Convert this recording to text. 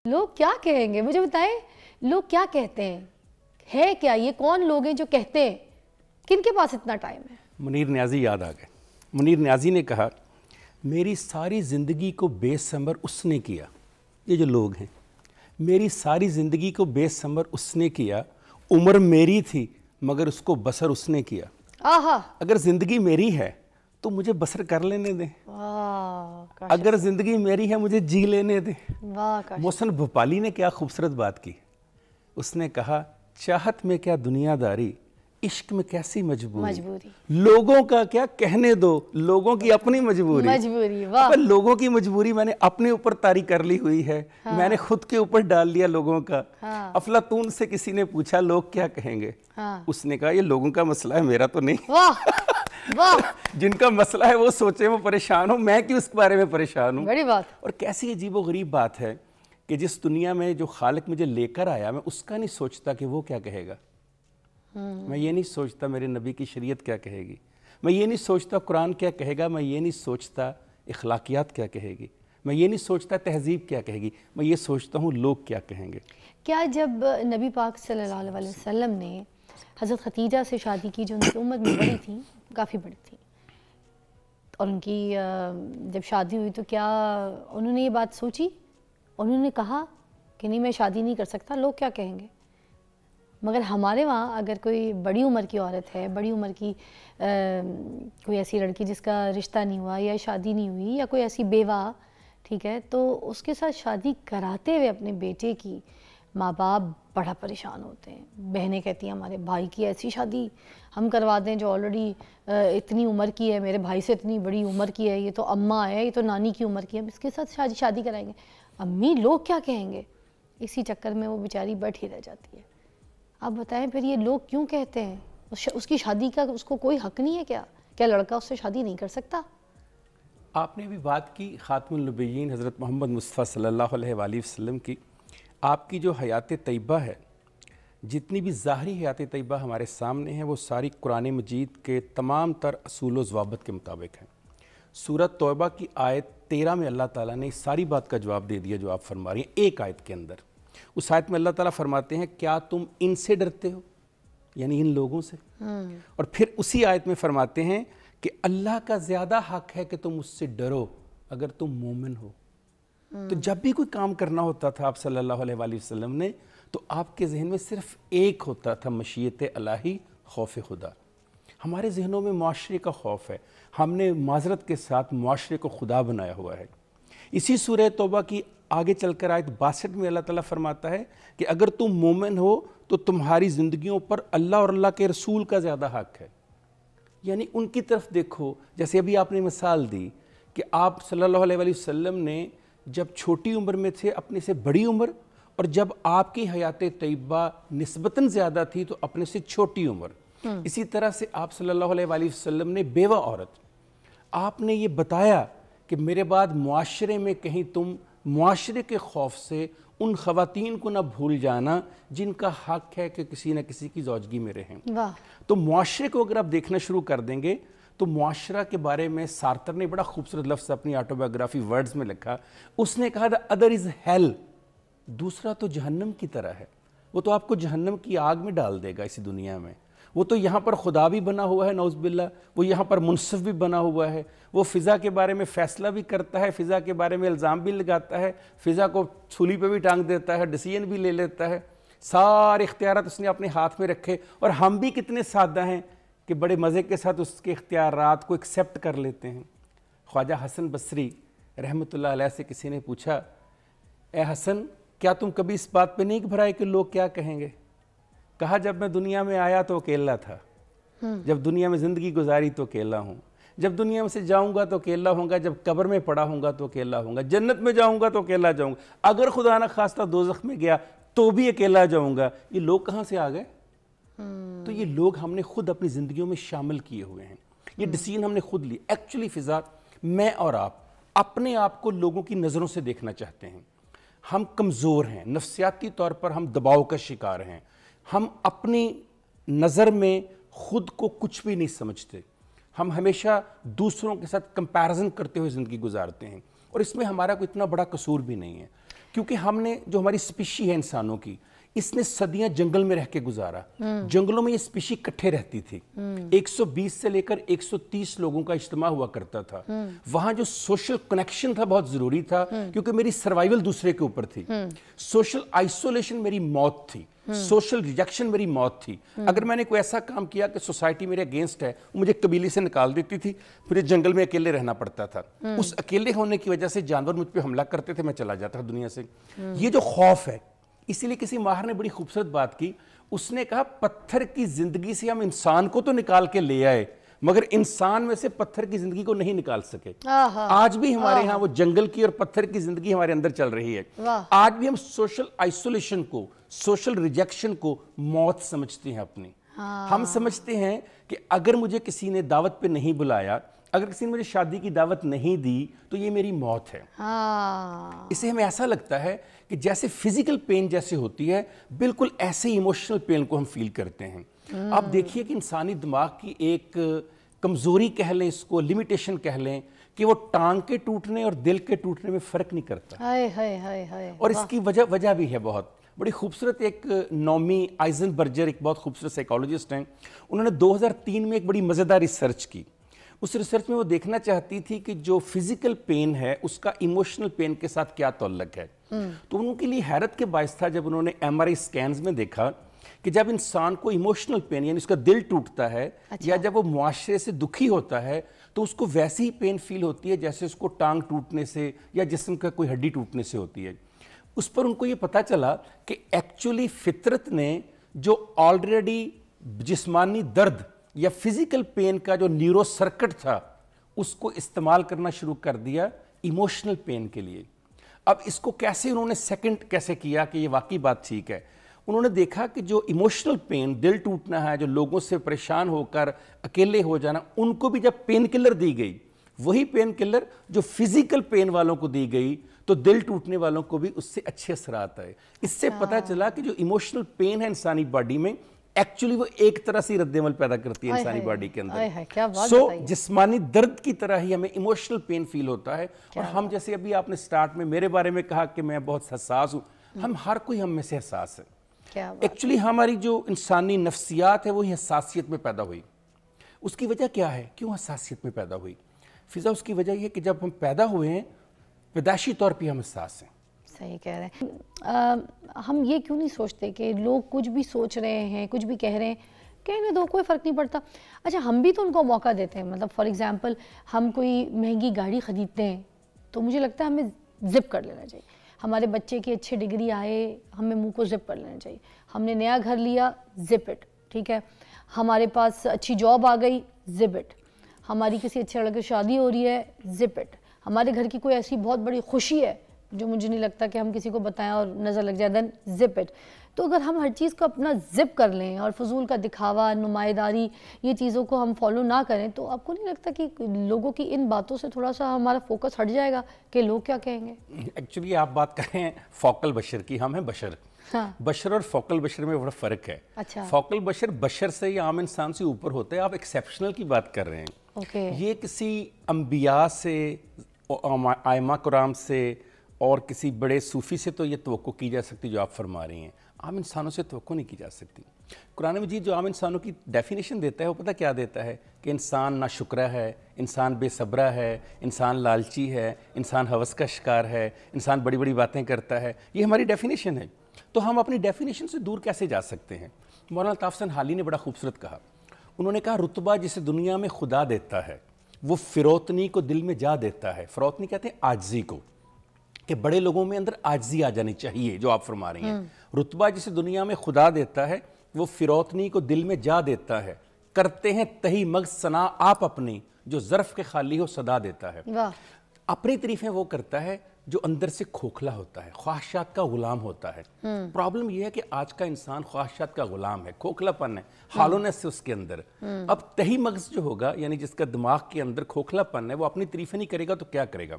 لوگ کیا کہیں گے؟ مجھے بتائیں، لوگ کیا کہتے ہیں؟ ہے کیا یہ؟ کون لوگ ہیں جو کہتے ہیں؟ کن کے پاس اتنا ٹائم ہے؟ منیر نیازی یاد آ گئے۔ منیر نیازی نے کہا میری ساری زندگی کو بے ثمر اس نے کیا، یہ جو لوگ ہیں، میری ساری زندگی کو بے ثمر اس نے کیا، عمر میری تھی مگر اس کو بسر اس نے کیا۔ آہا، اگر زندگی میری ہے تو مجھے بسر کر لینے دیں، واہ، اگر زندگی میری ہے مجھے جی لینے دیں۔ واہ کاش۔ محسن بھوپالی نے کیا خوبصورت بات کی، اس نے کہا چاہت میں کیا دنیا داری، عشق میں کیسی مجبوری، لوگوں کا کیا کہنے دو، لوگوں کی اپنی مجبوری۔ واہ، لوگوں کی مجبوری میں نے اپنے اوپر طاری کر لی ہوئی ہے، میں نے خود کے اوپر ڈال لیا لوگوں کا۔ افلاطون سے کسی نے پوچھا لوگ کیا کہیں گے، اس نے کہا یہ لوگوں کا مسئلہ ہے، میرا تو نہیں۔ واہ، جن کا مسئلہ ہے وہ سوچیں، وہ پریشان ہو، میں کیوں اس بارے میں پریشان ہوں۔ بڑی بات۔ اور کیسی عجیب و غریب بات ہے کہ جس دنیا میں جو خالق مجھے لے کر آیا، میں اس کا نہیں سوچتا کہ وہ کیا کہے گا۔ میں یہ نہیں سوچتا میرے نبی کی شریعت کیا کہے گی، میں یہ نہیں سوچتا قرآن کیا کہے گا، میں یہ نہیں سوچتا اخلاقیات کیا کہے گی، میں یہ نہیں سوچتا تہذیب کیا کہے گی، میں یہ سوچتا ہوں لوگ کیا کہیں گے۔ کیا جب نبی پاک صلی اللہ علیہ وسلم نے حضرت خدیجہ سے شادی کی، جو ان کی عمر میں بڑی تھیں، کافی بڑی تھیں، اور ان کی جب شادی ہوئی تو کیا انہوں نے یہ بات سوچی؟ انہوں نے کہا کہ نہیں میں شادی نہیں کر سکتا، لوگ کیا کہیں گے؟ مگر ہمارے وہاں اگر کوئی بڑی عمر کی عورت ہے، بڑی عمر کی کوئی ایسی لڑکی جس کا رشتہ نہیں ہوا یا شادی نہیں ہوئی، یا کوئی ایسی بیوہ، ٹھیک ہے، تو اس کے ساتھ شادی کراتے ہوئے اپنے بیٹے کی ماں باپ بڑا پریشان ہوتے ہیں۔ بہنیں کہتی ہیں ہمارے بھائی کی ایسی شادی ہم کروا دیں جو آلریڈی اتنی عمر کی ہے، میرے بھائی سے اتنی بڑی عمر کی ہے، یہ تو اماں ہے، یہ تو نانی کی عمر کی ہے، ہم اس کے ساتھ شادی کرائیں گے، امی لوگ کیا کہیں گے؟ اسی چکر میں وہ بیچاری بیٹھی رہ جاتی ہے۔ آپ بتائیں پھر یہ لوگ کیوں کہتے ہیں؟ اس کی شادی کا اس کو کوئی حق نہیں ہے کیا؟ کیا لڑکا اس سے شادی نہیں کر سکتا؟ آپ نے بھی بات کی خاتم النبیین حضرت محمد مصطفیٰ صلی اللہ علیہ وآلہ وسلم کی۔ آپ کی جو حیات طیبہ ہے، جتنی بھی ظاہری حیات طیبہ ہمارے سامنے ہیں، وہ ساری قرآن مجید کے تمام تر اصول و ضوابط کے مطابق ہیں۔ سورۃ توبہ کی آیت 13 میں اللہ تعالیٰ نے اس ساری بات کا جواب دے دیا جو آپ فرما رہی ہیں، ایک آیت کے اندر۔ اس آیت میں اللہ تعالیٰ فرماتے ہیں کیا تم ان سے ڈرتے ہو، یعنی ان لوگوں سے، اور پھر اسی آیت میں فرماتے ہیں کہ اللہ کا زیادہ حق ہے کہ تم اس سے ڈرو اگر تم مومن ہو۔ تو جب بھی کوئی کام کرنا ہوتا تھا آپ صلی اللہ علیہ وآلہ وسلم نے، تو آپ کے ذہن میں صرف ایک ہوتا تھا، مشیت الہی، خوف خدا۔ ہمارے ذہنوں میں معاشرے کا خوف ہے، ہم نے معذرت کے ساتھ معاشرے کو خدا بنایا ہوا ہے۔ اسی سورہ توبہ کی آگے چل کر آیت 62 میں اللہ تعالیٰ فرماتا ہے کہ اگر تم مومن ہو تو تمہاری زندگیوں پر اللہ اور اللہ کے رسول کا زیادہ حق ہے، یعنی ان کی طرف دیکھو۔ جیسے ابھی آپ نے مثال دی کہ آپ صلی اللہ علیہ وآلہ وسلم نے جب چھوٹی عمر میں تھے اپنے سے بڑی عمر، اور جب آپ کی حیات طیبہ نسبتاً زیادہ تھی تو اپنے سے چھوٹی عمر۔ اسی طرح سے آپ صلی اللہ علیہ وآلہ وسلم نے بیوہ عورت، آپ نے یہ بتایا کہ میرے بعد معاشرے میں کہیں تم معاشرے کے خوف سے ان خواتین کو نہ بھول جانا جن کا حق ہے کہ کسی نہ کسی کی زوجگی میں رہیں۔ تو معاشرے کو اگر آپ دیکھنا شروع کر دیں گے تو معاشرہ کے بارے میں سارتر نے بڑا خوبصورت لفظ اپنی آٹوبیوگرافی ورڈز میں لکھا۔ اس نے کہا the other is hell، دوسرا تو جہنم کی طرح ہے، وہ تو آپ کو جہنم کی آگ میں ڈال دے گا اسی دنیا میں۔ وہ تو یہاں پر خدا بھی بنا ہوا ہے نعوذ باللہ، وہ یہاں پر منصف بھی بنا ہوا ہے، وہ فضا کے بارے میں فیصلہ بھی کرتا ہے، فضا کے بارے میں الزام بھی لگاتا ہے، فضا کو سولی پہ بھی ٹانگ دیتا ہے، ڈیسیژن بھی لے لیتا ہے، سارے اختیارات اس نے اپنے ہاتھ میں رکھے۔ اور ہم بھی کتنے سادہ ہیں کہ بڑے مزے کے ساتھ اس کے اختیارات کو ایکسیپٹ کر لیتے ہیں۔ خواجہ حسن بصری رحمۃ اللہ علیہ سے کسی نے پوچھا اے حسن کیا تم کبھی اس بات پہ نہیں گھبرائے کہ لوگ کیا کہیں گے؟ کہا جب میں دنیا میں آیا تو اکیلا تھا، جب دنیا میں زندگی گزاری تو اکیلا ہوں، جب دنیا میں سے جاؤں گا تو اکیلا ہوں گا، جب قبر میں پڑا ہوں گا تو اکیلا ہوں گا، جنت میں جاؤں گا تو اکیلا جاؤں گا، اگر خدا نہ خواستہ دوزخ میں گیا تو بھی اکیلا جاؤں گا۔ یہ لوگ کہاں سے آ گئے؟ تو یہ لوگ ہم نے خود اپنی زندگیوں میں شامل کیے ہوئے ہیں، یہ ڈیسیژن ہم نے خود لی۔ ایکچولی فضا، میں اور آپ اپنے آپ کو لوگوں کی نظروں سے دیکھنا چاہتے ہیں۔ ہم کمزور ہیں، نفسیاتی طور پر ہم دباؤ کا شکار ہیں، ہم اپنی نظر میں خود کو کچھ بھی نہیں سمجھتے، ہم ہمیشہ دوسروں کے ساتھ کمپیرزن کرتے ہوئے زندگی گزارتے ہیں، اور اس میں ہمارا کوئی اتنا بڑا قصور بھی نہیں ہے، کیونکہ ہم نے جو ہماری سپیشی ہے انسانوں کی، اس نے صدیاں جنگل میں رہ کے گزارا. جنگلوں میں یہ سپیشی کٹھے رہتی تھی. 120 سے لے کر 130 لوگوں کا اجتماع ہوا کرتا تھا. وہاں جو سوشل کنیکشن تھا بہت ضروری تھا، کیونکہ میری سروائیول دوسرے کے اوپر تھی. سوشل آئسولیشن میری موت تھی، سوشل ریجیکشن میری موت تھی. اگر میں نے کوئی ایسا کام کیا کہ سوسائٹی میرے اگینسٹ ہے، وہ مجھے قبیلے سے نکال دیتی تھی، پھر جنگل میں اکیلے رہنا پڑتا تھا. اس اکیلے ہونے کی وجہ سے جانور مجھ پہ حملہ کرتے تھے، میں چلا جاتا تھا دنیا سے. یہ جو خوف ہے، اسی لیے کسی ماہر نے بڑی خوبصورت بات کی. اس نے کہا پتھر کی زندگی سے ہم انسان کو تو نکال کے لے آئے، مگر انسان میں سے پتھر کی زندگی کو نہیں نکال سکے. آج بھی ہمارے ہاں وہ جنگل کی اور پتھر کی زندگی ہمارے اندر چل رہی ہے. آج بھی ہم سوشل آئسولیشن کو، سوشل ریجیکشن کو موت سمجھتے ہیں اپنی. ہم سمجھتے ہیں کہ اگر مجھے کسی نے دعوت پہ نہیں بلایا، اگر کسی نے مجھے شادی کی دعوت نہیں دی تو یہ میری موت ہے. اسے ہمیں ایسا لگتا ہے کہ جیسے فزیکل پین جیسے ہوتی ہے، بالکل ایسے ایموشنل پین کو ہم فیل کرتے ہیں. آپ دیکھیے کہ انسانی دماغ کی ایک کمزوری کہہ لیں، اس کو لمیٹیشن کہہ لیں، کہ وہ ٹانگ کے ٹوٹنے اور دل کے ٹوٹنے میں فرق نہیں کرتا. اور اس کی وجہ بھی ہے بہت بڑی خوبصورت. ایک نومی آئزن برجر ایک بہت خوبصورت سائیکالوجسٹ ہیں، انہوں نے 2003 میں ایک بڑی مزیدار ریسرچ کی. اس ریسرچ میں وہ دیکھنا چاہتی تھی کہ جو فزیکل پین ہے اس کا ایموشنل پین کے ساتھ کیا تعلق ہے. تو ان کے لیے حیرت کے باعث تھا جب انہوں نے ایم آر آئی اسکینز میں دیکھا کہ جب انسان کو ایموشنل پین یعنی اس کا دل ٹوٹتا ہے یا جب وہ معاشرے سے دکھی ہوتا ہے تو اس کو ویسی ہی پین فیل ہوتی ہے جیسے اس کو ٹانگ ٹوٹنے سے یا جسم کا کوئی ہڈی ٹوٹنے سے ہوتی ہے. اس پر ان کو یہ پتا چلا کہ ایکچولی فطرت نے جو آلریڈی جسمانی درد یا فزیکل پین کا جو نیورو سرکٹ تھا اس کو استعمال کرنا شروع کر دیا ایموشنل پین کے لیے. اب اس کو کیسے انہوں نے سیکنڈ کیسے کیا کہ یہ واقعی بات ٹھیک ہے. انہوں نے دیکھا کہ جو ایموشنل پین، دل ٹوٹنا ہے، جو لوگوں سے پریشان ہو کر اکیلے ہو جانا، ان کو بھی جب پین کلر دی گئی، وہی پین کلر جو فزیکل پین والوں کو دی گئی تو دل ٹوٹنے والوں کو بھی اس سے اچھے اثرات آئے. اس سے پتہ چلا کہ جو ایموشنل پین ہے انسانی باڈی میں، ایکچولی وہ ایک طرح سے رد عمل پیدا کرتی ہے انسانی باڈی کے اندر. سو جسمانی درد کی طرح ہی ہمیں ایموشنل پین فیل ہوتا ہے. اور ہم جیسے ابھی آپ نے سٹارٹ میں میرے بارے میں کہا کہ میں بہت حساس ہوں، ہم ہر کوئی ہم میں سے حساس ہے. ایکچولی ہماری جو انسانی نفسیات ہے وہی حساسیت میں پیدا ہوئی. اس کی وجہ کیا ہے؟ کیوں حساسیت میں پیدا ہوئی؟ فضا، اس کی وجہ یہ کہ جب ہم پیدا ہوئے ہیں پیدائشی طور پہ ہم حساس ہیں. صحیح کہہ رہے ہیں. ہم یہ کیوں نہیں سوچتے کہ لوگ کچھ بھی سوچ رہے ہیں، کچھ بھی کہہ رہے ہیں، کہنے دو، کوئی فرق نہیں پڑتا. اچھا، ہم بھی تو ان کو موقع دیتے ہیں. مطلب فار ایگزامپل ہم کوئی مہنگی گاڑی خریدتے ہیں تو مجھے لگتا ہے ہمیں زپ کر لینا چاہیے. ہمارے بچے کی اچھی ڈگری آئے، ہمیں منہ کو زپ کر لینا چاہیے. ہم نے نیا گھر لیا، زپ اٹ. ٹھیک ہے، ہمارے پاس اچھی جاب آ گئی، زپ اٹ. ہماری کسی اچھے لڑکے شادی ہو رہی ہے، زپ اٹ. ہمارے گھر کی کوئی ایسی بہت بڑی خوشی ہے جو مجھے نہیں لگتا کہ ہم کسی کو بتائیں اور نظر لگ جائے، دین زپ اٹ. تو اگر ہم ہر چیز کو اپنا زپ کر لیں اور فضول کا دکھاوا، نمائنداری، یہ چیزوں کو ہم فالو نہ کریں، تو آپ کو نہیں لگتا کہ لوگوں کی ان باتوں سے تھوڑا سا ہمارا فوکس ہٹ جائے گا کہ لوگ کیا کہیں گے؟ ایکچولی آپ بات کر رہے ہیں فوکل بشر کی. ہم ہیں بشر. بشر اور فوکل بشر میں بڑا فرق ہے. فوکل بشر بشر سے یا عام انسان سے اوپر ہوتا ہے. آپ ایکسیپشنل کی بات کر رہے ہیں. یہ کسی انبیاء سے، ائمہ کرام سے اور کسی بڑے صوفی سے تو یہ توقع کی جا سکتی جو آپ فرما رہی ہیں. عام انسانوں سے توقع نہیں کی جا سکتی. قرآن مجید جو عام انسانوں کی ڈیفینیشن دیتا ہے وہ پتہ کیا دیتا ہے؟ کہ انسان ناشکرہ ہے، انسان بے صبرہ ہے، انسان لالچی ہے، انسان ہوس کا شکار ہے، انسان بڑی بڑی باتیں کرتا ہے. یہ ہماری ڈیفینیشن ہے. تو ہم اپنی ڈیفینیشن سے دور کیسے جا سکتے ہیں؟ مولانا الطاف حسن حالی نے بڑا خوبصورت کہا. انہوں نے کہا رتبہ جسے دنیا میں خدا دیتا ہے وہ فروتنی کو دل میں جا دیتا ہے. فروتنی کہتے ہیں عاجزی کو، کہ بڑے لوگوں میں اندر عاجزی آ جانی چاہیے جو آپ فرما رہی ہیں. رتبہ جسے دنیا میں خدا دیتا ہے وہ فروتنی کو دل میں جا دیتا ہے. کرتے ہیں تہی مغز ثنا آپ اپنی، جو ظرف کے خالی ہو صدا دیتا ہے. اپنی تعریفیں وہ کرتا ہے جو اندر سے کھوکھلا ہوتا ہے، خواہشات کا غلام ہوتا ہے. پرابلم یہ ہے کہ آج کا انسان خواہشات کا غلام ہے، کھوکھلا پن ہے، ہالونیس ہے اس کے اندر. اب تہی مغز جو ہوگا یعنی جس کا دماغ کے اندر کھوکھلا پن ہے وہ اپنی تعریفیں نہیں کرے گا تو کیا کرے گا؟